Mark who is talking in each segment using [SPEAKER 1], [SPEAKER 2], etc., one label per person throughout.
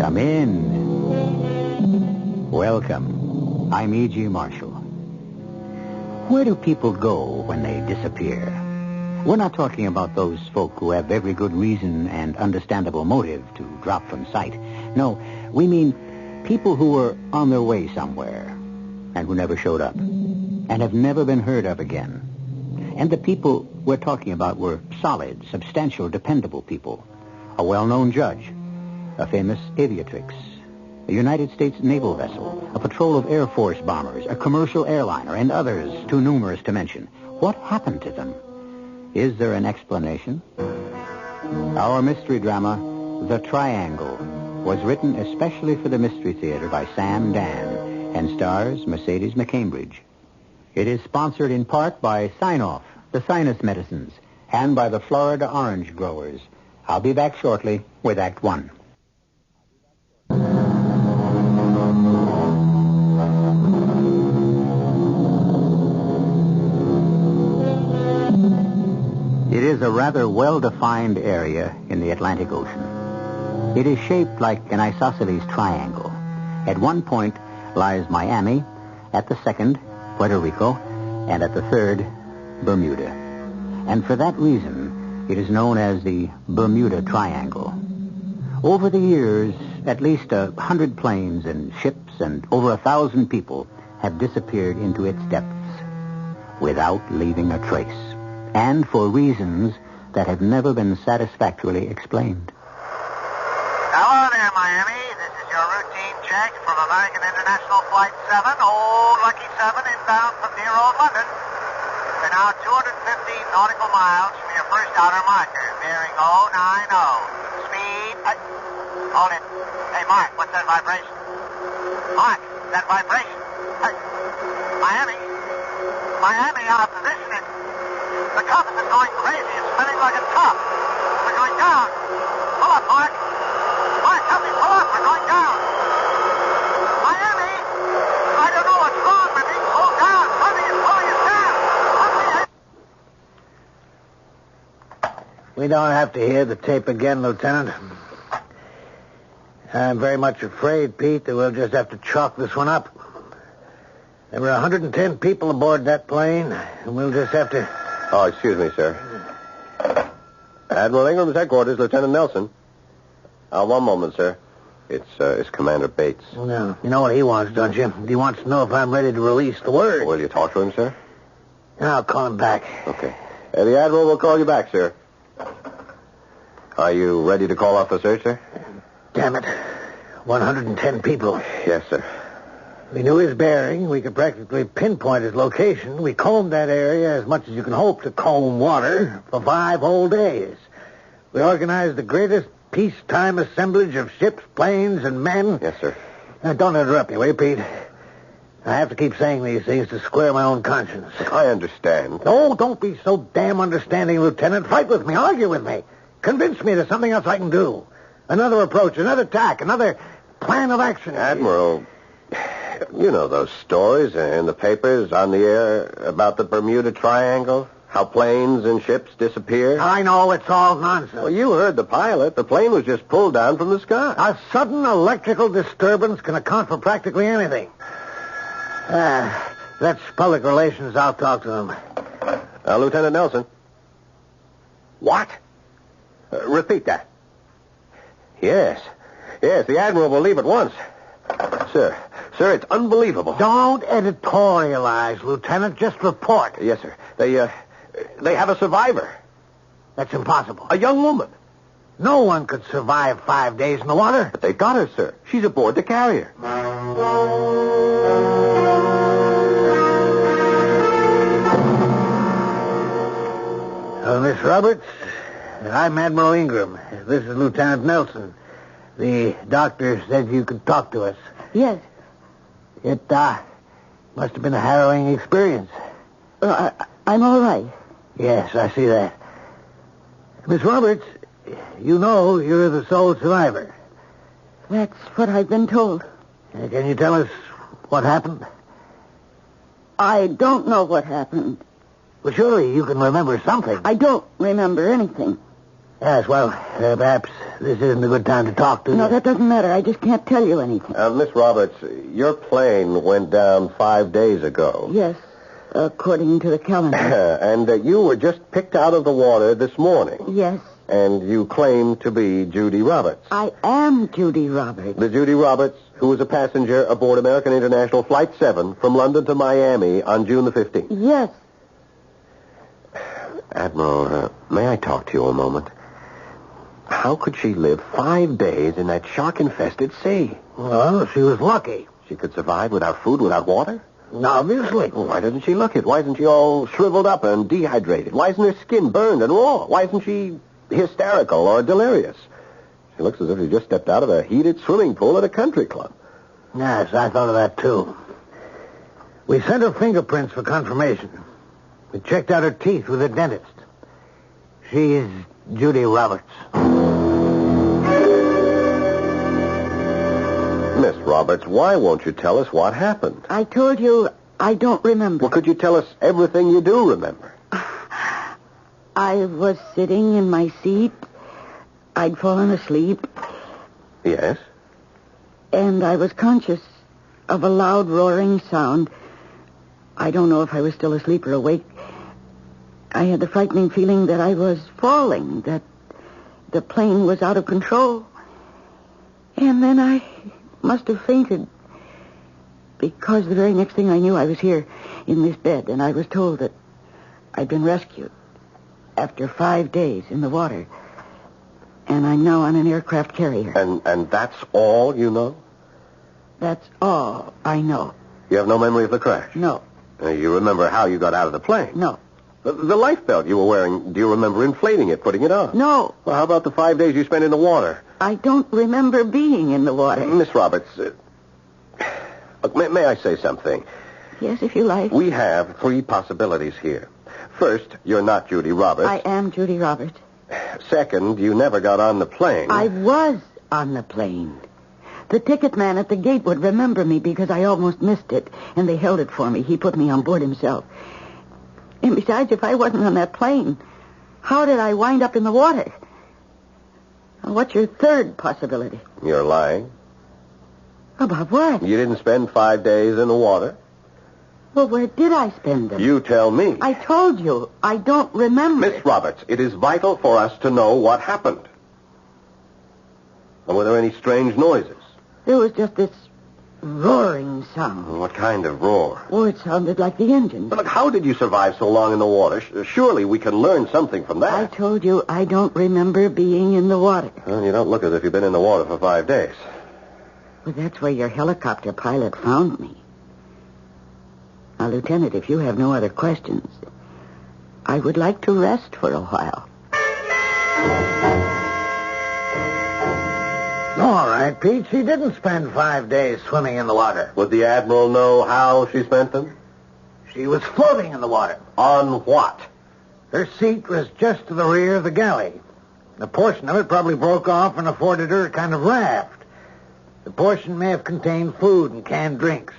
[SPEAKER 1] Come in. Welcome. I'm E.G. Marshall. Where do people go when they disappear? We're not talking about those folk who have every good reason and understandable motive to drop from sight. No, we mean people who were on their way somewhere and who never showed up and have never been heard of again. And the people we're talking about were solid, substantial, dependable people. A well-known judge, a famous aviatrix, a United States naval vessel, a patrol of Air Force bombers, a commercial airliner, and others too numerous to mention. What happened to them? Is there an explanation? Our mystery drama, The Triangle, was written especially for the Mystery Theater by Sam Dan and stars Mercedes McCambridge. It is sponsored in part by Sign-Off, the sinus medicines, and by the Florida orange growers. I'll be back shortly with Act One. It is a rather well-defined area in the Atlantic Ocean. It is shaped like an isosceles triangle. At one point lies Miami, at the second, Puerto Rico, and at the third, Bermuda. And for that reason, it is known as the Bermuda Triangle. Over the years, at least 100 planes and ships and over 1,000 people have disappeared into its depths without leaving a trace, and for reasons that have never been satisfactorily explained.
[SPEAKER 2] Hello there, Miami. This is your routine check from American International Flight 7, Old Lucky 7, inbound from near Old London. We're now 215 nautical miles from your first outer marker, bearing 090. Speed... hold it. Hey, Mark, what's that vibration? Mark, that vibration. Hey, Miami, our position is... The compass is going crazy. It's spinning like a top. We're going down. Pull up, Mark. Mark, help me pull up. We're going down. Miami, I don't know what's wrong. We're being pulled down. Something is pulling us down.
[SPEAKER 3] We don't have to hear the tape again, Lieutenant. I'm very much afraid, Pete, that we'll just have to chalk this one up. There were 110 people aboard that plane, and we'll just have to...
[SPEAKER 4] Oh, excuse me, sir. Admiral Ingram's headquarters, Lieutenant Nelson. One moment, sir. It's Commander Bates.
[SPEAKER 3] Well, now, you know what he wants, don't you? He wants to know if I'm ready to release the word.
[SPEAKER 4] Will you talk to him, sir?
[SPEAKER 3] I'll call him back.
[SPEAKER 4] Okay. The Admiral will call you back, sir. Are you ready to call off the search, sir?
[SPEAKER 3] Damn it. 110 people.
[SPEAKER 4] Yes, sir.
[SPEAKER 3] We knew his bearing. We could practically pinpoint his location. We combed that area as much as you can hope to comb water for 5 whole days. We organized the greatest peacetime assemblage of ships, planes, and men.
[SPEAKER 4] Yes, sir.
[SPEAKER 3] Now, don't interrupt me, will you, Pete? I have to keep saying these things to square my own conscience.
[SPEAKER 4] I understand.
[SPEAKER 3] No, don't be so damn understanding, Lieutenant. Fight with me. Argue with me. Convince me there's something else I can do. Another approach, another tack, another plan of action.
[SPEAKER 4] Admiral, you know those stories in the papers on the air about the Bermuda Triangle? How planes and ships disappear?
[SPEAKER 3] I know, it's all nonsense.
[SPEAKER 4] Well, you heard the pilot. The plane was just pulled down from the sky.
[SPEAKER 3] A sudden electrical disturbance can account for practically anything. That's public relations. I'll talk to him.
[SPEAKER 4] Lieutenant Nelson.
[SPEAKER 3] What?
[SPEAKER 4] Repeat that. Yes, the Admiral will leave at once. Sir, it's unbelievable.
[SPEAKER 3] Don't editorialize, Lieutenant. Just report.
[SPEAKER 4] Yes, sir. They have a survivor.
[SPEAKER 3] That's impossible.
[SPEAKER 4] A young woman.
[SPEAKER 3] No one could survive 5 days in the water.
[SPEAKER 4] But they've got her, sir. She's aboard the carrier.
[SPEAKER 3] Miss Roberts, I'm Admiral Ingram. This is Lieutenant Nelson. The doctor said you could talk to us.
[SPEAKER 5] Yes.
[SPEAKER 3] It must have been a harrowing experience.
[SPEAKER 5] I'm all right.
[SPEAKER 3] Yes, I see that. Miss Roberts, you know you're the sole survivor.
[SPEAKER 5] That's what I've been told.
[SPEAKER 3] Can you tell us what happened?
[SPEAKER 5] I don't know what happened.
[SPEAKER 3] Well, surely you can remember something.
[SPEAKER 5] I don't remember anything.
[SPEAKER 3] Yes, well, perhaps this isn't a good time to talk to you.
[SPEAKER 5] No, that doesn't matter. I just can't tell you anything.
[SPEAKER 4] Miss Roberts, your plane went down 5 days ago.
[SPEAKER 5] Yes, according to the calendar.
[SPEAKER 4] And you were just picked out of the water this morning.
[SPEAKER 5] Yes.
[SPEAKER 4] And you claim to be Judy Roberts.
[SPEAKER 5] I am Judy Roberts.
[SPEAKER 4] The Judy Roberts who was a passenger aboard American International Flight 7 from London to Miami on June the 15th.
[SPEAKER 5] Yes.
[SPEAKER 4] Admiral, may I talk to you a moment? How could she live 5 days in that shark-infested sea?
[SPEAKER 3] Well, she was lucky.
[SPEAKER 4] She could survive without food, without water?
[SPEAKER 3] Obviously.
[SPEAKER 4] Well, why doesn't she look it? Why isn't she all shriveled up and dehydrated? Why isn't her skin burned and raw? Why isn't she hysterical or delirious? She looks as if she just stepped out of a heated swimming pool at a country club.
[SPEAKER 3] Yes, I thought of that, too. We sent her fingerprints for confirmation. We checked out her teeth with a dentist. She's Judy Roberts.
[SPEAKER 4] Miss Roberts, why won't you tell us what happened?
[SPEAKER 5] I told you I don't remember.
[SPEAKER 4] Well, could you tell us everything you do remember?
[SPEAKER 5] I was sitting in my seat. I'd fallen asleep.
[SPEAKER 4] Yes?
[SPEAKER 5] And I was conscious of a loud roaring sound. I don't know if I was still asleep or awake. I had the frightening feeling that I was falling, that the plane was out of control. And then I must have fainted, because the very next thing I knew, I was here in this bed, and I was told that I'd been rescued after 5 days in the water. And I'm now on an aircraft carrier.
[SPEAKER 4] And that's all you know?
[SPEAKER 5] That's all I know.
[SPEAKER 4] You have no memory of the crash?
[SPEAKER 5] No.
[SPEAKER 4] You remember how you got out of the plane?
[SPEAKER 5] No.
[SPEAKER 4] The life belt you were wearing, do you remember inflating it, putting it on?
[SPEAKER 5] No.
[SPEAKER 4] Well, how about the 5 days you spent in the water?
[SPEAKER 5] I don't remember being in the water.
[SPEAKER 4] Miss Roberts, look, may I say something?
[SPEAKER 5] Yes, if you like.
[SPEAKER 4] We have 3 possibilities here. First, you're not Judy Roberts.
[SPEAKER 5] I am Judy Roberts.
[SPEAKER 4] Second, you never got on the plane.
[SPEAKER 5] I was on the plane. The ticket man at the gate would remember me because I almost missed it, and they held it for me. He put me on board himself. And besides, if I wasn't on that plane, how did I wind up in the water? What's your third possibility?
[SPEAKER 4] You're lying.
[SPEAKER 5] About what?
[SPEAKER 4] You didn't spend 5 days in the water.
[SPEAKER 5] Well, where did I spend them?
[SPEAKER 4] You tell me.
[SPEAKER 5] I told you. I don't remember.
[SPEAKER 4] Miss Roberts, it is vital for us to know what happened. And were there any strange noises?
[SPEAKER 5] There was just this roaring sound.
[SPEAKER 4] What kind of roar?
[SPEAKER 5] Oh, it sounded like the engine.
[SPEAKER 4] But look, how did you survive so long in the water? Surely we can learn something from that.
[SPEAKER 5] I told you I don't remember being in the water.
[SPEAKER 4] Well, you don't look as if you've been in the water for 5 days.
[SPEAKER 5] Well, that's where your helicopter pilot found me. Now, Lieutenant, if you have no other questions, I would like to rest for a while.
[SPEAKER 3] All right, Pete. She didn't spend 5 days swimming in the water.
[SPEAKER 4] Would the Admiral know how she spent them?
[SPEAKER 3] She was floating in the water.
[SPEAKER 4] On what?
[SPEAKER 3] Her seat was just to the rear of the galley. The portion of it probably broke off and afforded her a kind of raft. The portion may have contained food and canned drinks.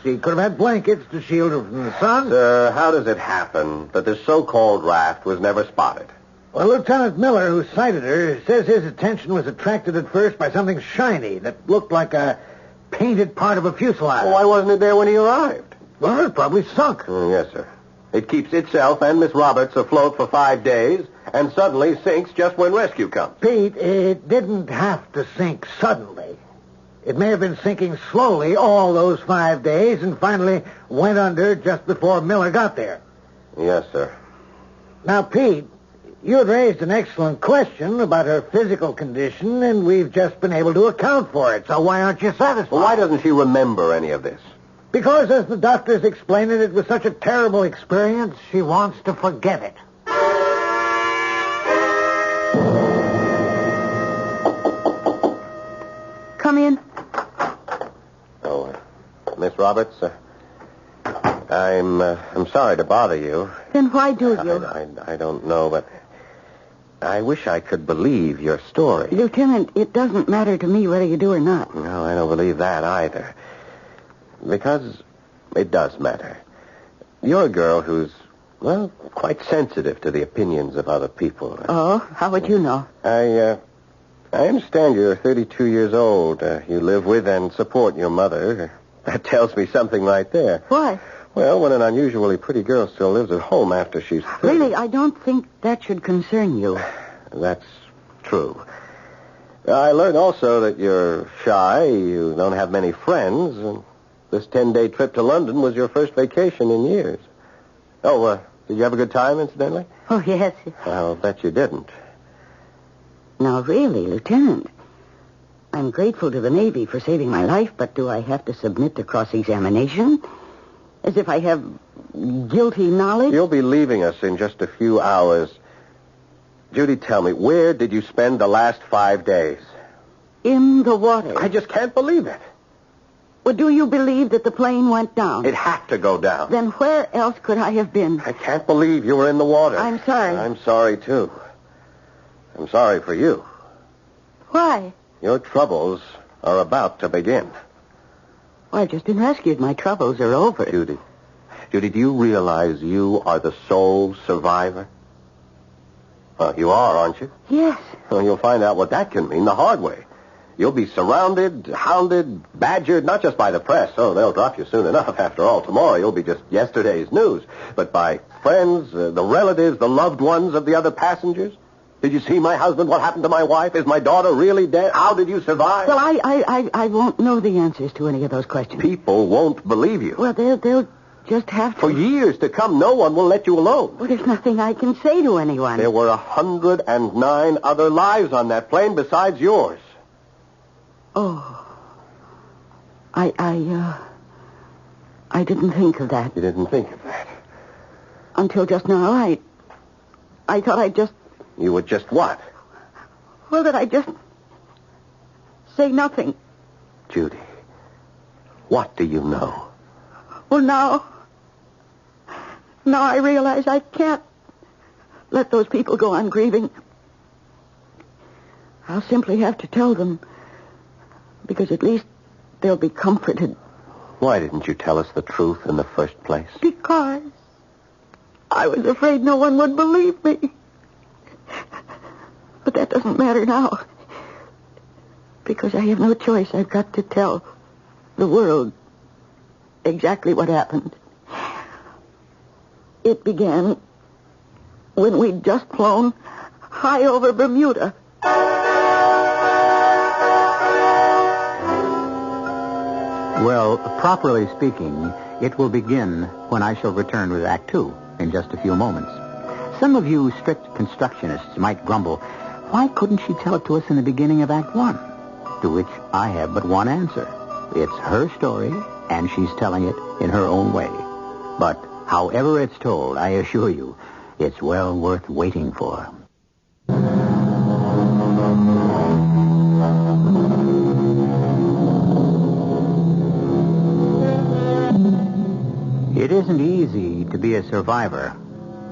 [SPEAKER 3] She could have had blankets to shield her from the sun.
[SPEAKER 4] Sir, how does it happen that this so-called raft was never spotted?
[SPEAKER 3] Well, Lieutenant Miller, who sighted her, says his attention was attracted at first by something shiny that looked like a painted part of a fuselage.
[SPEAKER 4] Well, why wasn't it there when he arrived?
[SPEAKER 3] Well, it probably sunk.
[SPEAKER 4] Yes, sir. It keeps itself and Miss Roberts afloat for 5 days and suddenly sinks just when rescue comes.
[SPEAKER 3] Pete, it didn't have to sink suddenly. It may have been sinking slowly all those 5 days and finally went under just before Miller got there.
[SPEAKER 4] Yes, sir.
[SPEAKER 3] Now, Pete, you had raised an excellent question about her physical condition, and we've just been able to account for it. So why aren't you satisfied?
[SPEAKER 4] Well, why doesn't she remember any of this?
[SPEAKER 3] Because, as the doctors explain it was such a terrible experience, she wants to forget it.
[SPEAKER 5] Come in.
[SPEAKER 4] Oh, Miss Roberts, I'm sorry to bother you.
[SPEAKER 5] Then why do you?
[SPEAKER 4] I don't know, but I wish I could believe your story.
[SPEAKER 5] Lieutenant, it doesn't matter to me whether you do or not.
[SPEAKER 4] No, I don't believe that either. Because it does matter. You're a girl who's Well, quite sensitive to the opinions of other people.
[SPEAKER 5] Oh, how would you know?
[SPEAKER 4] I understand you're 32 years old. You live with and support your mother. That tells me something right there.
[SPEAKER 5] Why?
[SPEAKER 4] Well, when an unusually pretty girl still lives at home after she's 30...
[SPEAKER 5] Really, I don't think that should concern you.
[SPEAKER 4] That's true. I learned also that you're shy, you don't have many friends, and this 10-day trip to London was your first vacation in years. Oh, did you have a good time, incidentally?
[SPEAKER 5] Oh, yes.
[SPEAKER 4] I'll bet you didn't.
[SPEAKER 5] Now, really, Lieutenant, I'm grateful to the Navy for saving my life, but do I have to submit to cross-examination? As if I have guilty knowledge?
[SPEAKER 4] You'll be leaving us in just a few hours. Judy, tell me, where did you spend the last 5 days?
[SPEAKER 5] In the water.
[SPEAKER 4] I just can't believe it.
[SPEAKER 5] Well, do you believe that the plane went down?
[SPEAKER 4] It had to go down.
[SPEAKER 5] Then where else could I have been?
[SPEAKER 4] I can't believe you were in the water.
[SPEAKER 5] I'm sorry.
[SPEAKER 4] I'm sorry, too. I'm sorry for you.
[SPEAKER 5] Why?
[SPEAKER 4] Your troubles are about to begin.
[SPEAKER 5] Well, I've just been rescued. My troubles are over.
[SPEAKER 4] Judy, do you realize you are the sole survivor? You are, aren't you?
[SPEAKER 5] Yes.
[SPEAKER 4] Well, you'll find out what that can mean the hard way. You'll be surrounded, hounded, badgered, not just by the press. Oh, they'll drop you soon enough. After all, tomorrow you'll be just yesterday's news. But by friends, the relatives, the loved ones of the other passengers. Did you see my husband? What happened to my wife? Is my daughter really dead? How did you survive?
[SPEAKER 5] Well, I won't know the answers to any of those questions.
[SPEAKER 4] People won't believe you.
[SPEAKER 5] Well, they'll just have to.
[SPEAKER 4] For years to come, no one will let you alone.
[SPEAKER 5] Well, there's nothing I can say to anyone.
[SPEAKER 4] There were 109 other lives on that plane besides yours.
[SPEAKER 5] Oh. I didn't think of that.
[SPEAKER 4] You didn't think of that?
[SPEAKER 5] Until just now, I thought I'd just...
[SPEAKER 4] You would just what?
[SPEAKER 5] Well, that I'd just say nothing.
[SPEAKER 4] Judy, what do you know?
[SPEAKER 5] Well, now I realize I can't let those people go on grieving. I'll simply have to tell them, because at least they'll be comforted.
[SPEAKER 4] Why didn't you tell us the truth in the first place?
[SPEAKER 5] Because I was afraid no one would believe me. But that doesn't matter now. Because I have no choice. I've got to tell the world exactly what happened. It began when we'd just flown high over Bermuda.
[SPEAKER 1] Well, properly speaking, it will begin when I shall return with Act 2 in just a few moments. Some of you strict constructionists might grumble, why couldn't she tell it to us in the beginning of Act 1? To which I have but one answer. It's her story, and she's telling it in her own way. But however it's told, I assure you, it's well worth waiting for. It isn't easy to be a survivor,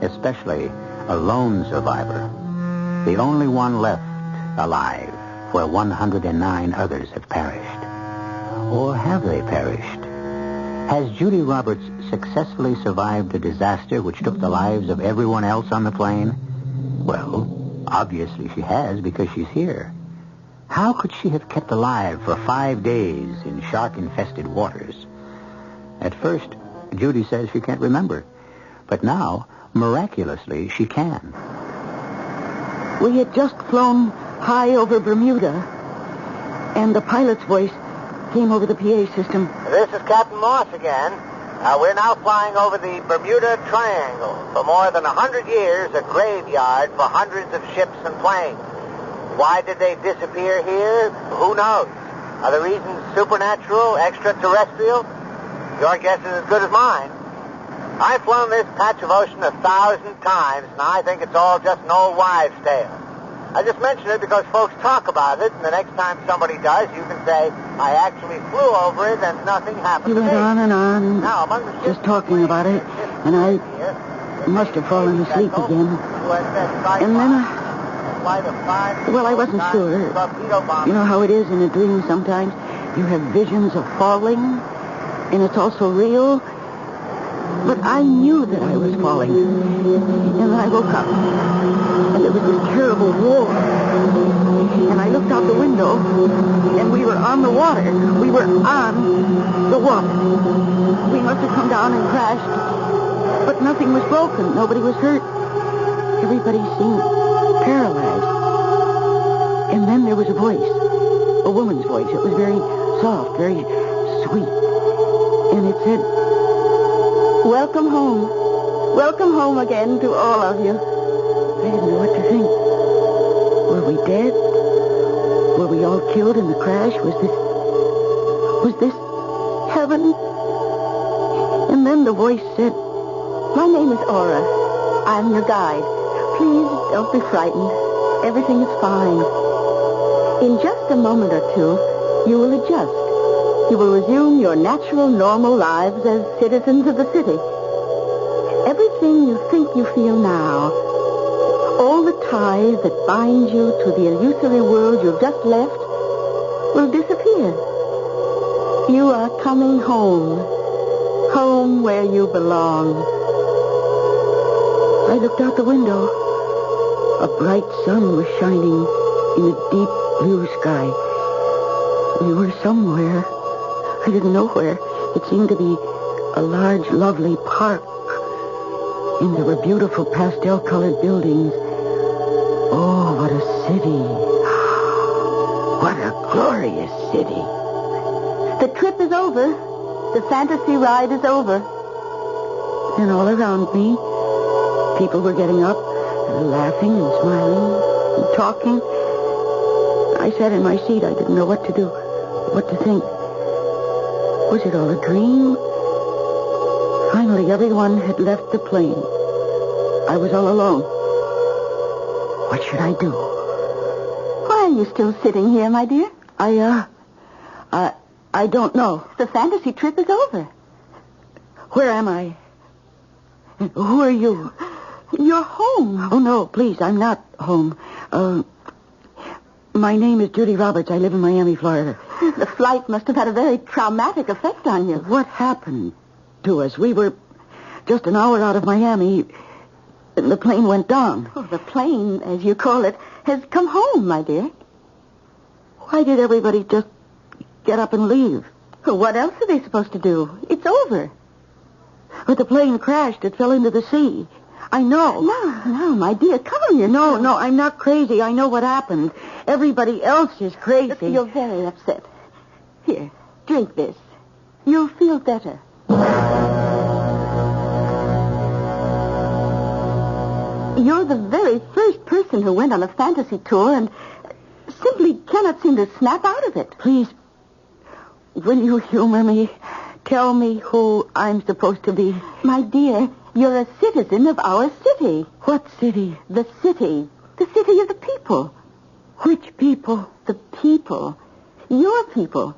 [SPEAKER 1] especially a lone survivor. The only one left alive, where 109 others have perished. Or have they perished? Has Judy Roberts successfully survived the disaster which took the lives of everyone else on the plane? Well, obviously she has, because she's here. How could she have kept alive for 5 days in shark-infested waters? At first, Judy says she can't remember. But now, miraculously, she can.
[SPEAKER 5] We had just flown high over Bermuda, and the pilot's voice came over the PA system.
[SPEAKER 2] This is Captain Moss again. We're now flying over the Bermuda Triangle. For more than 100 years, a graveyard for hundreds of ships and planes. Why did they disappear here? Who knows? Are the reasons supernatural, extraterrestrial? Your guess is as good as mine. I've flown this patch of ocean 1,000 times, and I think it's all just an old wives' tale. I just mention it because folks talk about it, and the next time somebody does, you can say, I actually flew over it and nothing happened
[SPEAKER 5] He
[SPEAKER 2] to
[SPEAKER 5] went
[SPEAKER 2] me.
[SPEAKER 5] on and on,
[SPEAKER 2] Now, among the
[SPEAKER 5] just talking about it, and I must have fallen asleep again. And then well, I wasn't sure. You know how it is in a dream sometimes? You have visions of falling, and it's also real. But I knew that I was falling. And then I woke up. And there was this terrible roar. And I looked out the window, and we were on the water. We were on the water. We must have come down and crashed. But nothing was broken. Nobody was hurt. Everybody seemed paralyzed. And then there was a voice. A woman's voice. It was very soft, very sweet. And it said, "Welcome home. Welcome home again to all of you." I didn't know what to think. Were we dead? Were we all killed in the crash? Was this heaven? And then the voice said, "My name is Aura. I'm your guide. Please don't be frightened. Everything is fine. In just a moment or two, you will adjust. You will resume your natural, normal lives as citizens of the city. Everything you think you feel now, all the ties that bind you to the illusory world you've just left, will disappear. You are coming home. Home where you belong." I looked out the window. A bright sun was shining in a deep blue sky. We were somewhere. I didn't know where. It seemed to be a large, lovely park. And there were beautiful pastel-colored buildings. Oh, what a city. What a glorious city. The trip is over. The fantasy ride is over. And all around me, people were getting up, and laughing and smiling and talking. I sat in my seat. I didn't know what to do, what to think. Was it all a dream? Finally, everyone had left the plane. I was all alone. What should I do?
[SPEAKER 6] Why are you still sitting here, my dear?
[SPEAKER 5] I don't know.
[SPEAKER 6] The fantasy trip is over.
[SPEAKER 5] Where am I? Who are you?
[SPEAKER 6] You're home.
[SPEAKER 5] Oh, no, please, I'm not home. My name is Judy Roberts. I live in Miami, Florida.
[SPEAKER 6] The flight must have had a very traumatic effect on you.
[SPEAKER 5] What happened to us? We were just an hour out of Miami, and the plane went down.
[SPEAKER 6] Oh, the plane, as you call it, has come home, my dear.
[SPEAKER 5] Why did everybody just get up and leave?
[SPEAKER 6] Well, what else are they supposed to do? It's over.
[SPEAKER 5] But the plane crashed. It fell into the sea. I know.
[SPEAKER 6] No, my dear, calm yourself.
[SPEAKER 5] No, I'm not crazy. I know what happened. Everybody else is crazy.
[SPEAKER 6] You're very upset. Here, drink this. You'll feel better. You're the very first person who went on a fantasy tour and simply cannot seem to snap out of it.
[SPEAKER 5] Please, will you humor me? Tell me who I'm supposed to be.
[SPEAKER 6] My dear, you're a citizen of our city.
[SPEAKER 5] What city?
[SPEAKER 6] The city. The city of the people.
[SPEAKER 5] Which people?
[SPEAKER 6] The people. Your people.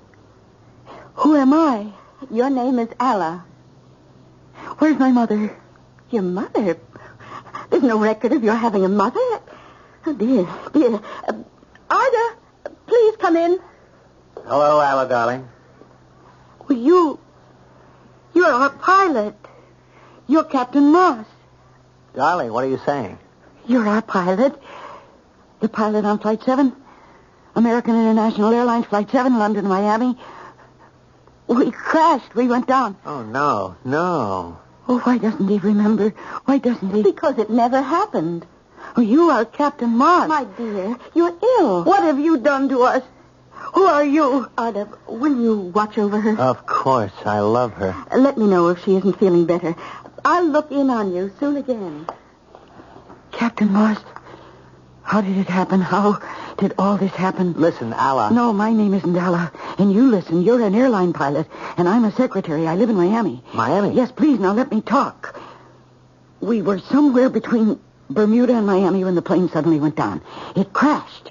[SPEAKER 5] Who am I?
[SPEAKER 6] Your name is Allah.
[SPEAKER 5] Where's my mother?
[SPEAKER 6] Your mother? There's no record of your having a mother. Oh, dear. Arda, please come in.
[SPEAKER 3] Hello, Alla, darling.
[SPEAKER 5] Well, you're our pilot. You're Captain Moss.
[SPEAKER 3] Darling, what are you saying?
[SPEAKER 5] You're our pilot. The pilot on Flight 7. American International Airlines, Flight 7, London to Miami. We crashed. We went down.
[SPEAKER 3] Oh, no.
[SPEAKER 5] Oh, why doesn't he remember? Why doesn't he?
[SPEAKER 6] Because it never happened.
[SPEAKER 5] Oh, you are Captain Moss.
[SPEAKER 6] My dear, you're ill.
[SPEAKER 5] What have you done to us? Who are you?
[SPEAKER 6] Arda, will you watch over her?
[SPEAKER 3] Of course. I love her.
[SPEAKER 6] Let me know if she isn't feeling better. I'll look in on you soon again.
[SPEAKER 5] Captain Moss, how did it happen? How did all this happen?
[SPEAKER 3] Listen, Alla.
[SPEAKER 5] No, my name isn't Alla. And you listen. You're an airline pilot, and I'm a secretary. I live in Miami.
[SPEAKER 3] Miami?
[SPEAKER 5] Yes, please, now let me talk. We were somewhere between Bermuda and Miami when the plane suddenly went down. It crashed.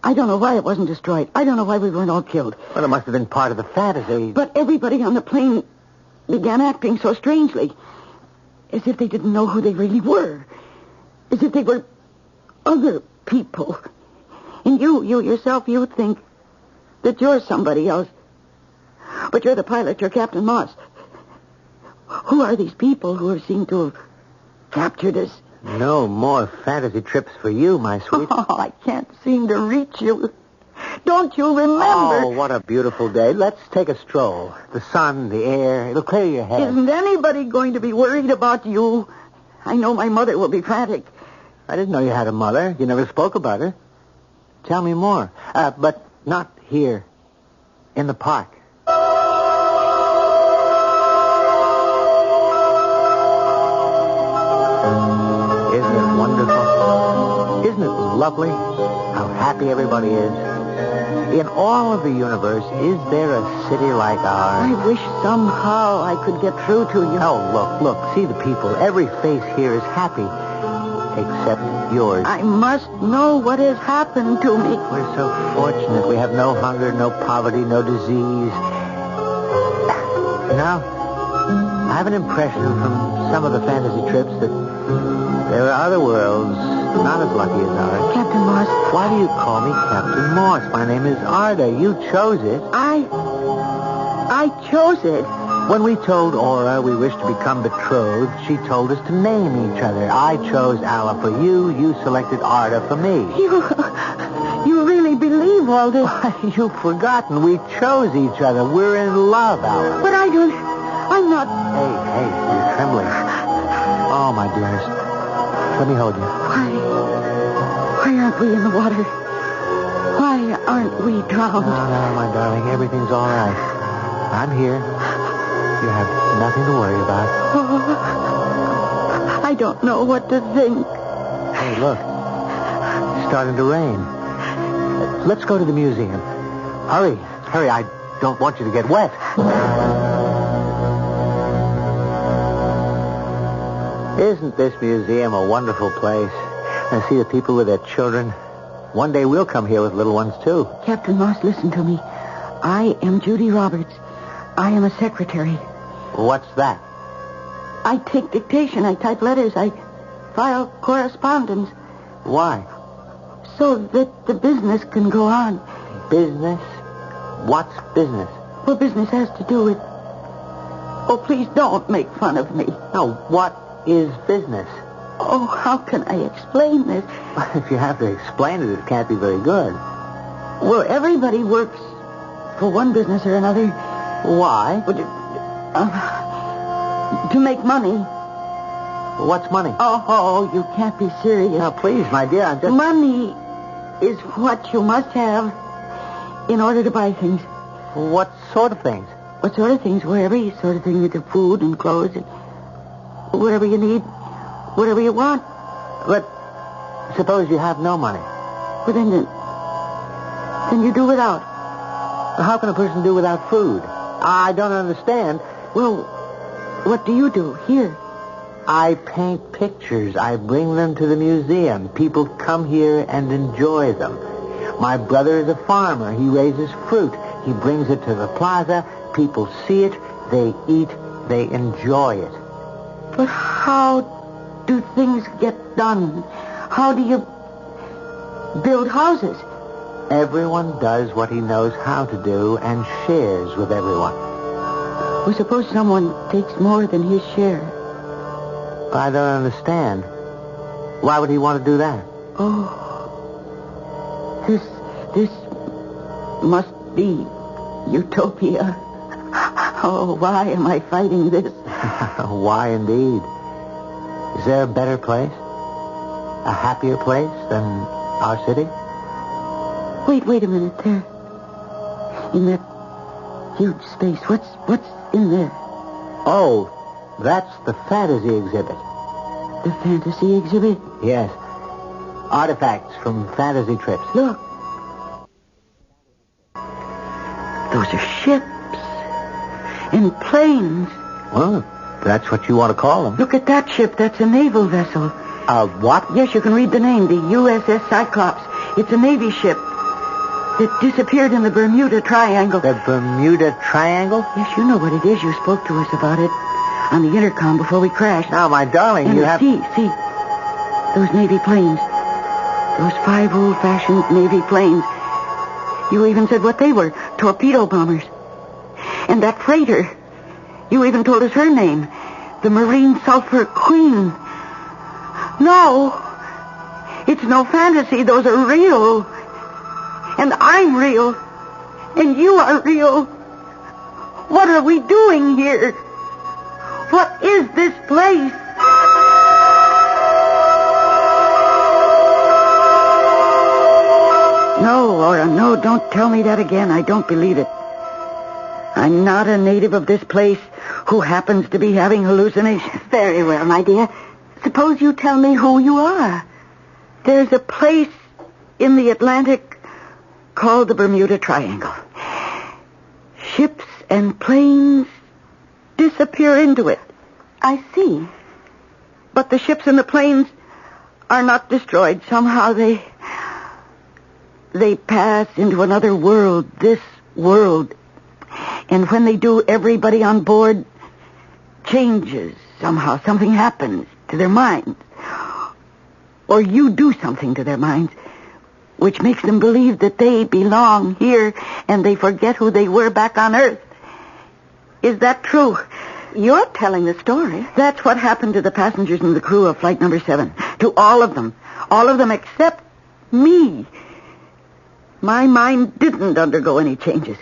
[SPEAKER 5] I don't know why it wasn't destroyed. I don't know why we weren't all killed.
[SPEAKER 3] Well, it must have been part of the fantasy.
[SPEAKER 5] But everybody on the plane began acting so strangely, as if they didn't know who they really were. As if they were other people. And you yourself, you think that you're somebody else. But you're the pilot, you're Captain Moss. Who are these people who have seemed to have captured us?
[SPEAKER 3] No more fantasy trips for you, my sweet.
[SPEAKER 5] Oh, I can't seem to reach you. Don't you remember?
[SPEAKER 3] Oh, what a beautiful day. Let's take a stroll. The sun, the air, it'll clear your head.
[SPEAKER 5] Isn't anybody going to be worried about you? I know my mother will be frantic.
[SPEAKER 3] I didn't know you had a mother. You never spoke about her. Tell me more. But not here. In the park. Isn't it wonderful? Isn't it lovely how happy everybody is? In all of the universe, is there a city like ours?
[SPEAKER 5] I wish somehow I could get through to you.
[SPEAKER 3] Oh, look. See the people. Every face here is happy. Except yours.
[SPEAKER 5] I must know what has happened to me.
[SPEAKER 3] We're so fortunate. We have no hunger, no poverty, no disease. Now, I have an impression from some of the fantasy trips that there are other worlds not as lucky as ours.
[SPEAKER 5] Captain Moss.
[SPEAKER 3] Why do you call me Captain Moss? My name is Arda. You chose it.
[SPEAKER 5] I chose it.
[SPEAKER 3] When we told Aura we wished to become betrothed, she told us to name each other. I chose Ala for you. You selected Arda for me.
[SPEAKER 5] You really believe all this?
[SPEAKER 3] You've forgotten. We chose each other. We're in love, Ala.
[SPEAKER 5] But I'm not...
[SPEAKER 3] Hey, you're trembling. Oh, my dearest. Let me hold you.
[SPEAKER 5] Why aren't we in the water? Why aren't we drowned?
[SPEAKER 3] No, my darling. Everything's all right. I'm here. You have nothing to worry about.
[SPEAKER 5] Oh, I don't know what to think.
[SPEAKER 3] Hey, look. It's starting to rain. Let's go to the museum. Hurry. I don't want you to get wet. Isn't this museum a wonderful place? I see the people with their children. One day we'll come here with little ones, too.
[SPEAKER 5] Captain Moss, listen to me. I am Judy Roberts. I am a secretary.
[SPEAKER 3] What's that?
[SPEAKER 5] I take dictation. I type letters. I file correspondence.
[SPEAKER 3] Why?
[SPEAKER 5] So that the business can go on.
[SPEAKER 3] Business? What's business?
[SPEAKER 5] Well, business has to do with... Oh, please don't make fun of me.
[SPEAKER 3] No, what is business?
[SPEAKER 5] Oh, how can I explain this?
[SPEAKER 3] If you have to explain it, it can't be very good.
[SPEAKER 5] Well, everybody works for one business or another.
[SPEAKER 3] Why?
[SPEAKER 5] To make money.
[SPEAKER 3] What's money?
[SPEAKER 5] Oh, you can't be serious.
[SPEAKER 3] Now, please, my dear, I'm just...
[SPEAKER 5] Money is what you must have in order to buy things.
[SPEAKER 3] What sort of things?
[SPEAKER 5] What sort of things? Well, every sort of thing, the food and clothes and whatever you need, whatever you want.
[SPEAKER 3] But suppose you have no money.
[SPEAKER 5] Well, then you do without.
[SPEAKER 3] How can a person do without food? I don't understand.
[SPEAKER 5] Well, what do you do here?
[SPEAKER 3] I paint pictures. I bring them to the museum. People come here and enjoy them. My brother is a farmer. He raises fruit. He brings it to the plaza. People see it. They eat. They enjoy it.
[SPEAKER 5] But how do things get done? How do you build houses?
[SPEAKER 3] Everyone does what he knows how to do and shares with everyone.
[SPEAKER 5] Well, suppose someone takes more than his share.
[SPEAKER 3] I don't understand. Why would he want to do that?
[SPEAKER 5] Oh, this must be utopia. Oh, why am I fighting this?
[SPEAKER 3] Why indeed? Is there a better place? A happier place than our city?
[SPEAKER 5] Wait a minute there. In that huge space, what's in there?
[SPEAKER 3] Oh, that's the fantasy exhibit.
[SPEAKER 5] The fantasy exhibit?
[SPEAKER 3] Yes. Artifacts from fantasy trips.
[SPEAKER 5] Look. Those are ships and planes.
[SPEAKER 3] Well, that's what you want to call them.
[SPEAKER 5] Look at that ship. That's a naval vessel.
[SPEAKER 3] What?
[SPEAKER 5] Yes, you can read the name, the USS Cyclops. It's a Navy ship that disappeared in the Bermuda Triangle.
[SPEAKER 3] The Bermuda Triangle?
[SPEAKER 5] Yes, you know what it is. You spoke to us about it on the intercom before we crashed.
[SPEAKER 3] Now, my darling,
[SPEAKER 5] and
[SPEAKER 3] you have...
[SPEAKER 5] See, those Navy planes. Those 5 old-fashioned Navy planes. You even said what they were, torpedo bombers. And that freighter, you even told us her name, The marine sulfur queen. No. It's no fantasy. Those are real. And I'm real. And you are real. What are we doing here? What is this place? No, Laura, no, don't tell me that again. I don't believe it. I'm not a native of this place who happens to be having hallucinations.
[SPEAKER 6] Very well, my dear. Suppose you tell me who you are.
[SPEAKER 5] There's a place in the Atlantic called the Bermuda Triangle. Ships and planes disappear into it.
[SPEAKER 6] I see.
[SPEAKER 5] But the ships and the planes are not destroyed. Somehow they pass into another world, this world. And when they do, everybody on board changes. Somehow something happens to their minds. Or you do something to their minds, which makes them believe that they belong here and they forget who they were back on Earth. Is that true?
[SPEAKER 6] You're telling the story.
[SPEAKER 5] That's what happened to the passengers and the crew of Flight Number 7. To all of them. All of them except me. My mind didn't undergo any changes.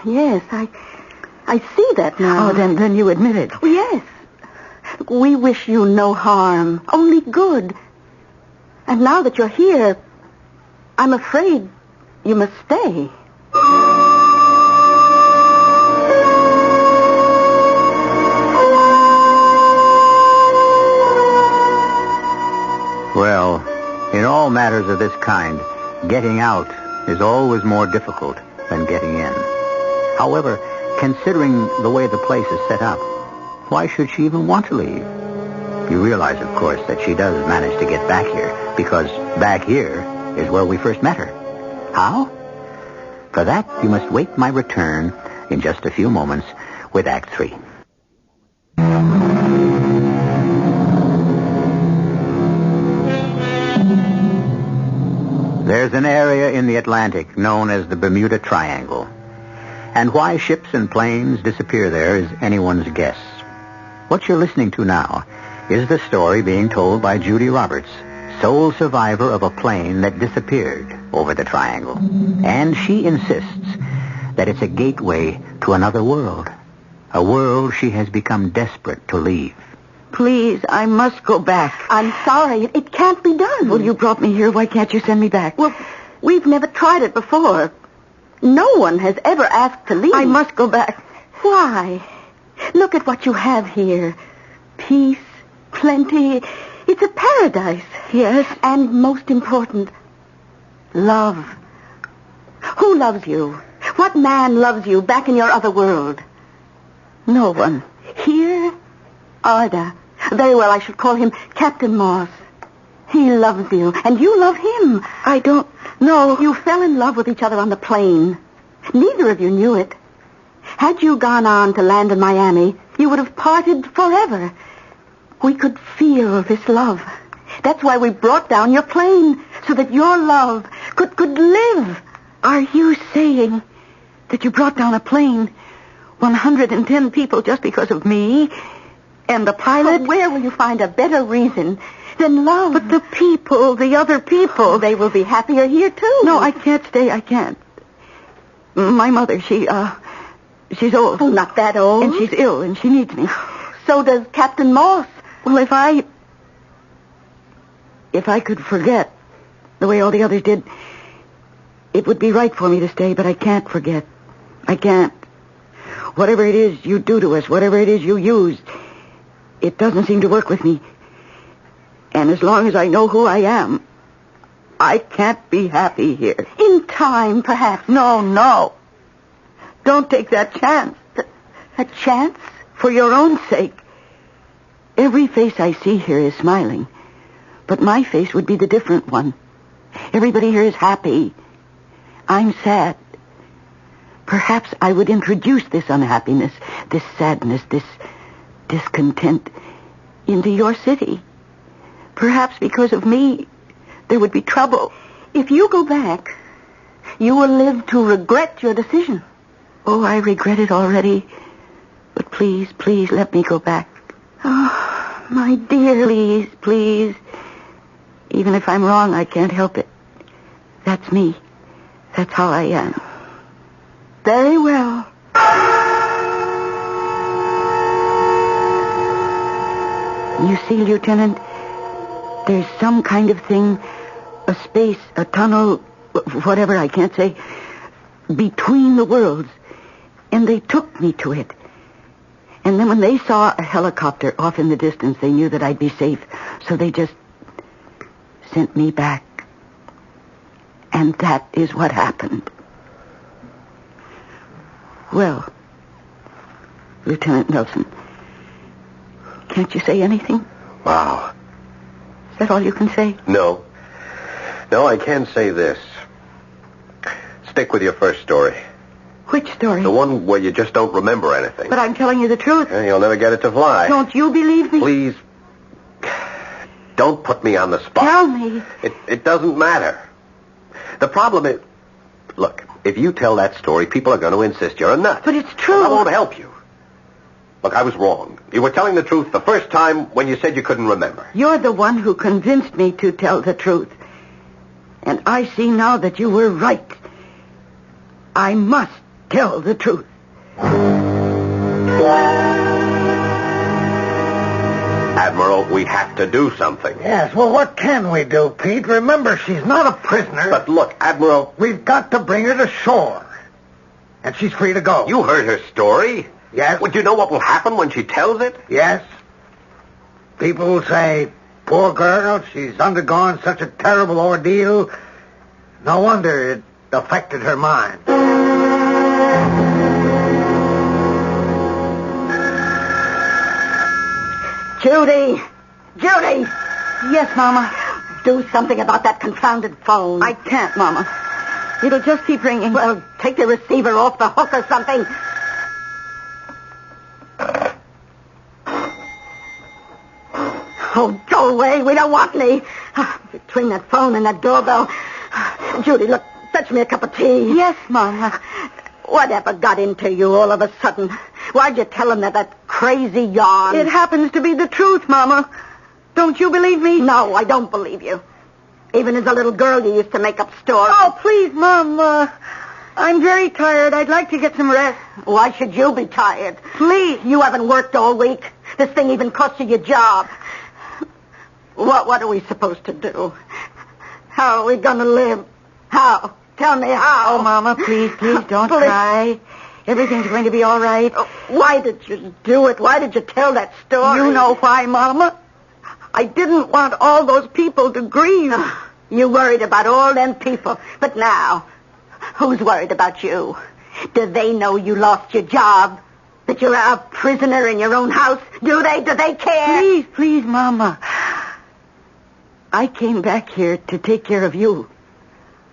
[SPEAKER 6] Yes, I see that now.
[SPEAKER 5] Oh, then you admit it.
[SPEAKER 6] Oh, yes. We wish you no harm, only good. And now that you're here, I'm afraid you must stay.
[SPEAKER 1] Well, in all matters of this kind, getting out is always more difficult than getting in. However, considering the way the place is set up, why should she even want to leave? You realize, of course, that she does manage to get back here, because back here is where we first met her. How? For that, you must wait my return in just a few moments with Act 3. There's an area in the Atlantic known as the Bermuda Triangle. And why ships and planes disappear there is anyone's guess. What you're listening to now is the story being told by Judy Roberts, sole survivor of a plane that disappeared over the triangle. And she insists that it's a gateway to another world, a world she has become desperate to leave.
[SPEAKER 5] Please, I must go back.
[SPEAKER 6] I'm sorry. It can't be done.
[SPEAKER 5] Well, you brought me here. Why can't you send me back?
[SPEAKER 6] Well, we've never tried it before. No one has ever asked to leave.
[SPEAKER 5] I must go back.
[SPEAKER 6] Why? Look at what you have here. Peace, plenty. It's a paradise.
[SPEAKER 5] Yes.
[SPEAKER 6] And most important, love. Who loves you? What man loves you back in your other world?
[SPEAKER 5] No one.
[SPEAKER 6] Here, Arda. Very well, I should call him Captain Moss. He loves you, and you love him.
[SPEAKER 5] I don't know.
[SPEAKER 6] You fell in love with each other on the plane. Neither of you knew it. Had you gone on to land in Miami, you would have parted forever. We could feel this love. That's why we brought down your plane, so that your love could live.
[SPEAKER 5] Are you saying that you brought down a plane, 110 people, just because of me and the pilot?
[SPEAKER 6] But where will you find a better reason than love?
[SPEAKER 5] But the people, the other people.
[SPEAKER 6] They will be happier here, too.
[SPEAKER 5] No, I can't stay. I can't. My mother, she's old.
[SPEAKER 6] Oh, not that old.
[SPEAKER 5] And she's ill, and she needs me.
[SPEAKER 6] So does Captain Moss.
[SPEAKER 5] Well, if I could forget the way all the others did, it would be right for me to stay, but I can't forget. I can't. Whatever it is you do to us, whatever it is you use, it doesn't seem to work with me. And as long as I know who I am, I can't be happy here.
[SPEAKER 6] In time, perhaps.
[SPEAKER 5] No. Don't take that chance.
[SPEAKER 6] A chance?
[SPEAKER 5] For your own sake. Every face I see here is smiling. But my face would be the different one. Everybody here is happy. I'm sad. Perhaps I would introduce this unhappiness, this sadness, this discontent into your city. Perhaps because of me, there would be trouble.
[SPEAKER 6] If you go back, you will live to regret your decision.
[SPEAKER 5] Oh, I regret it already. But please, let me go back.
[SPEAKER 6] Oh, my dear.
[SPEAKER 5] Please, please. Even if I'm wrong, I can't help it. That's me. That's how I am.
[SPEAKER 6] Very well.
[SPEAKER 5] You see, Lieutenant, there's some kind of thing, a space, a tunnel, whatever, I can't say, between the worlds. And they took me to it. And then when they saw a helicopter off in the distance, they knew that I'd be safe. So they just sent me back. And that is what happened. Well, Lieutenant Nelson, can't you say anything?
[SPEAKER 4] Wow.
[SPEAKER 5] Is that all you can say?
[SPEAKER 4] No. No, I can say this. Stick with your first story.
[SPEAKER 5] Which story?
[SPEAKER 4] The one where you just don't remember anything.
[SPEAKER 5] But I'm telling you the truth.
[SPEAKER 4] Yeah, you'll never get it to fly.
[SPEAKER 5] Don't you believe me?
[SPEAKER 4] Please, don't put me on the spot.
[SPEAKER 5] Tell me.
[SPEAKER 4] It doesn't matter. The problem is, look, if you tell that story, people are going to insist you're a nut.
[SPEAKER 5] But it's true.
[SPEAKER 4] Well, that won't help you. Look, I was wrong. You were telling the truth the first time when you said you couldn't remember.
[SPEAKER 5] You're the one who convinced me to tell the truth. And I see now that you were right. I must tell the truth.
[SPEAKER 4] Admiral, we have to do something.
[SPEAKER 3] Yes, well, what can we do, Pete? Remember, she's not a prisoner.
[SPEAKER 4] But look, Admiral...
[SPEAKER 3] We've got to bring her to shore. And she's free to go.
[SPEAKER 4] You heard her story.
[SPEAKER 3] Yes.
[SPEAKER 4] Would you know what will happen when she tells it?
[SPEAKER 3] Yes. People will say, poor girl, she's undergone such a terrible ordeal. No wonder it affected her mind.
[SPEAKER 6] Judy! Judy!
[SPEAKER 5] Yes, Mama.
[SPEAKER 6] Do something about that confounded phone.
[SPEAKER 5] I can't, Mama. It'll just keep ringing.
[SPEAKER 6] Well, take the receiver off the hook or something. Oh, go away. We don't want any. Between that phone and that doorbell. Judy, look, fetch me a cup of tea.
[SPEAKER 5] Yes, Mama.
[SPEAKER 6] Whatever got into you all of a sudden? Why'd you tell him that crazy yarn?
[SPEAKER 5] It happens to be the truth, Mama. Don't you believe me?
[SPEAKER 6] No, I don't believe you. Even as a little girl, you used to make up stories.
[SPEAKER 5] Oh, please, Mom. I'm very tired. I'd like to get some rest.
[SPEAKER 6] Why should you be tired?
[SPEAKER 5] Please.
[SPEAKER 6] You haven't worked all week. This thing even cost you your job. What are we supposed to do? How are we going to live? How? Tell me how.
[SPEAKER 5] Oh, Mama, please don't cry. Everything's going to be all right.
[SPEAKER 6] Why did you do it? Why did you tell that story?
[SPEAKER 5] You know why, Mama. I didn't want all those people to grieve.
[SPEAKER 6] You worried about all them people. But now, who's worried about you? Do they know you lost your job? That you're a prisoner in your own house? Do they? Do they care?
[SPEAKER 5] Please, Mama. I came back here to take care of you.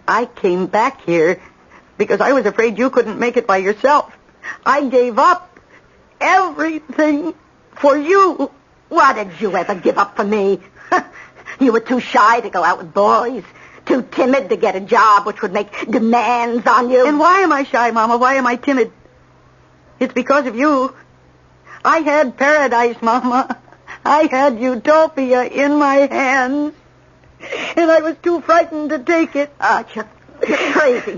[SPEAKER 5] I came back here because I was afraid you couldn't make it by yourself. I gave up everything for you.
[SPEAKER 6] Why did you ever give up for me? You were too shy to go out with boys. Too timid to get a job which would make demands on you.
[SPEAKER 5] And why am I shy, Mama? Why am I timid? It's because of you. I had paradise, Mama. I had utopia in my hands. And I was too frightened to take it.
[SPEAKER 6] You're crazy.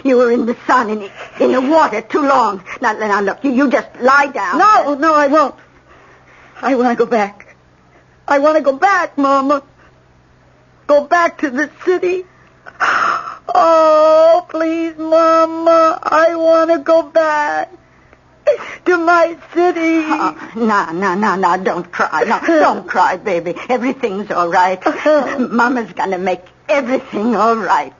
[SPEAKER 6] You were in the sun, in the water too long. Now look, you just lie down.
[SPEAKER 5] No, I won't. I want to go back. I want to go back, Mama. Go back to the city. Oh, please, Mama. I want to go back to my city.
[SPEAKER 6] No, don't cry. No, don't cry, baby. Everything's all right. Mama's going to make everything all right.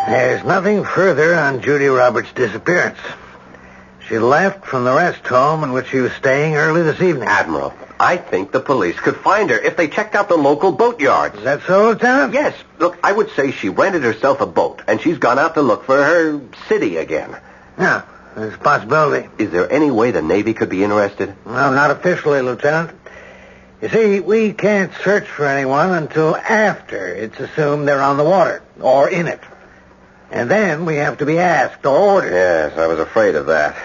[SPEAKER 3] There's nothing further on Judy Roberts' disappearance. She left from the rest home in which she was staying early this evening.
[SPEAKER 4] Admiral, I think the police could find her if they checked out the local boatyards.
[SPEAKER 3] Is that so, Lieutenant?
[SPEAKER 4] Yes. Look, I would say she rented herself a boat, and she's gone out to look for her city again.
[SPEAKER 3] Yeah, there's a possibility.
[SPEAKER 4] Is there any way the Navy could be interested?
[SPEAKER 3] Well, not officially, Lieutenant. You see, we can't search for anyone until after it's assumed they're on the water, or in it. And then we have to be asked or ordered.
[SPEAKER 4] Yes, I was afraid of that.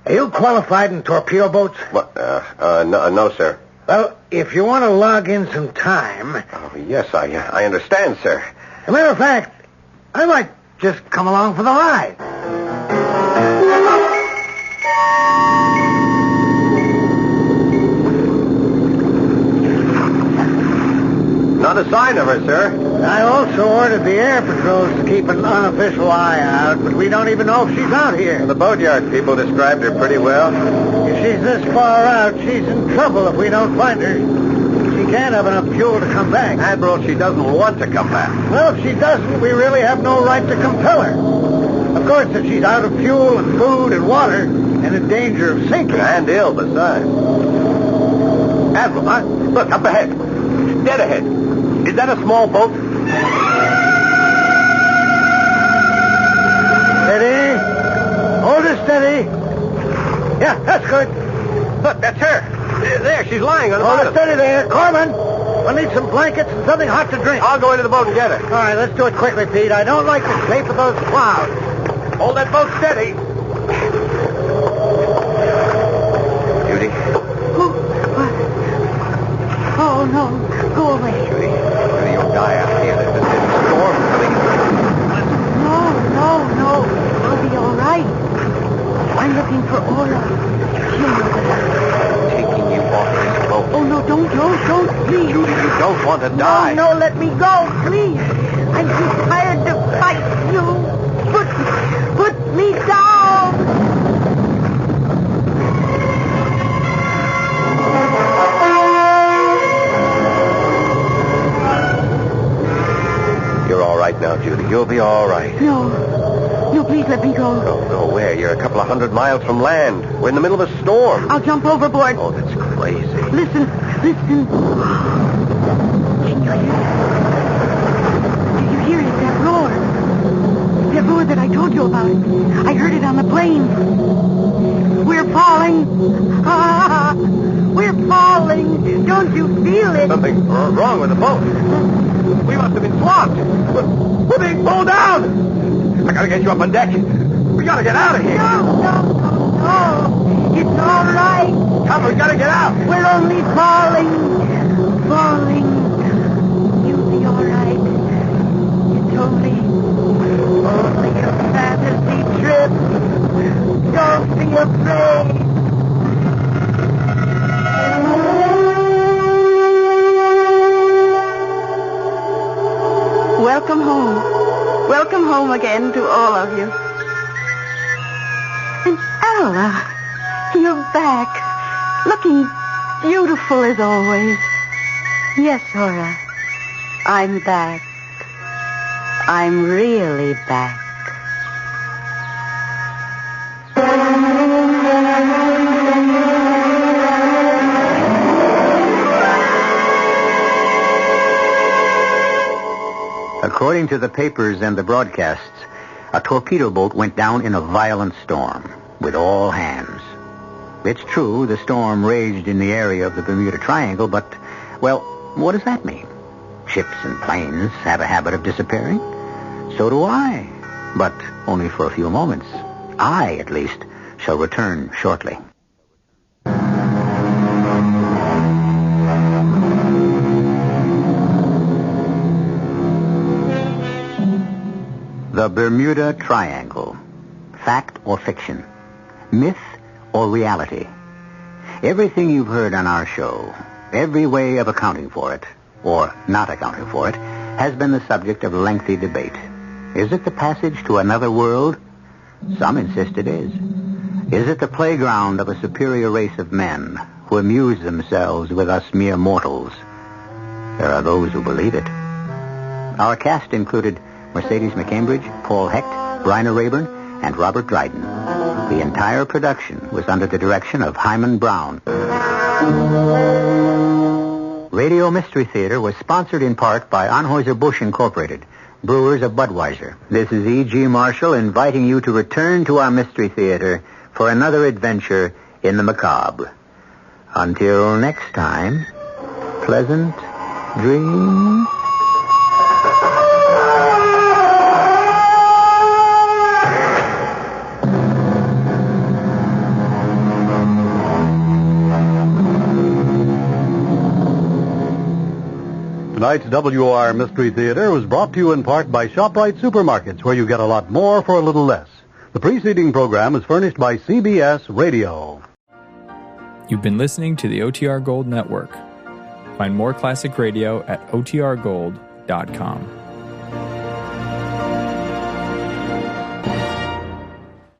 [SPEAKER 3] Are you qualified in torpedo boats?
[SPEAKER 4] What? No, sir.
[SPEAKER 3] Well, if you want to log in some time...
[SPEAKER 4] Oh, yes, I understand, sir.
[SPEAKER 3] As a matter of fact, I might just come along for the ride.
[SPEAKER 4] Not a sign of her, sir.
[SPEAKER 3] I also ordered the air patrols to keep an unofficial eye out, but we don't even know if she's out here.
[SPEAKER 4] The boatyard people described her pretty well.
[SPEAKER 3] If she's this far out, she's in trouble if we don't find her. She can't have enough fuel to come back.
[SPEAKER 4] Admiral, she doesn't want to come back.
[SPEAKER 3] Well, if she doesn't, we really have no right to compel her. Of course, if she's out of fuel and food and water and in danger of sinking.
[SPEAKER 4] And ill, besides. Admiral, look, up ahead. Dead ahead. Is that a small boat?
[SPEAKER 3] Steady. Hold her steady. Yeah, that's good.
[SPEAKER 4] Look, that's her. There, she's lying on the
[SPEAKER 3] Hold her
[SPEAKER 4] bottom.
[SPEAKER 3] steady there. Corman, we'll need some blankets and something hot to drink.
[SPEAKER 4] I'll go into the boat and get her.
[SPEAKER 3] All right, let's do it quickly, Pete. I don't like the shape of those clouds.
[SPEAKER 4] Hold that boat steady. Judy.
[SPEAKER 6] Oh, no. Go away.
[SPEAKER 4] Judy, you'll die out here. There's a storm coming.
[SPEAKER 6] No. I'll be all right. I'm looking for Aura. She'll know that.
[SPEAKER 4] Taking you off this boat.
[SPEAKER 6] Oh, no, don't, please.
[SPEAKER 4] Judy, you don't want to die.
[SPEAKER 6] No, let me go, please. I'm too tired to fight you. Put me down.
[SPEAKER 4] You're all right now, Judy. You'll be all right.
[SPEAKER 6] No, please let me go.
[SPEAKER 4] No, where? You're a couple of 100 miles from land. We're in the middle of a storm.
[SPEAKER 6] I'll jump overboard.
[SPEAKER 4] Oh, that's crazy.
[SPEAKER 6] Listen. Can you hear it? Do you hear it? That roar. That roar that I told you about. I heard it on the plane. We're falling. We're falling. Don't you feel it?
[SPEAKER 4] Something wrong with the boat. We must have been swamped. We're being pulled down. I gotta get you up on deck. We gotta get out of here.
[SPEAKER 6] No. It's all right.
[SPEAKER 4] Come, we gotta get out.
[SPEAKER 6] We're only falling. You'll be all right. It's only a fantasy trip. Don't be afraid. Welcome home. Welcome home again to all of you. And Ella, you're back. Looking beautiful as always. Yes, Hora. I'm back. I'm really back.
[SPEAKER 1] According to the papers and the broadcasts, a torpedo boat went down in a violent storm with all hands. It's true the storm raged in the area of the Bermuda Triangle, but, well, what does that mean? Ships and planes have a habit of disappearing. So do I, but only for a few moments. I, at least, shall return shortly. The Bermuda Triangle. Fact or fiction? Myth or reality? Everything you've heard on our show, every way of accounting for it, or not accounting for it, has been the subject of lengthy debate. Is it the passage to another world? Some insist it is. Is it the playground of a superior race of men who amuse themselves with us mere mortals? There are those who believe it. Our cast included Mercedes McCambridge, Paul Hecht, Bryna Rayburn, and Robert Dryden. The entire production was under the direction of Hyman Brown. Radio Mystery Theater was sponsored in part by Anheuser-Busch Incorporated, brewers of Budweiser. This is E.G. Marshall inviting you to return to our Mystery Theater for another adventure in the macabre. Until next time, pleasant dreams.
[SPEAKER 7] Tonight's WOR Mystery Theater was brought to you in part by ShopRite Supermarkets, where you get a lot more for a little less. The preceding program is furnished by CBS Radio.
[SPEAKER 8] You've been listening to the OTR Gold Network. Find more classic radio at otrgold.com.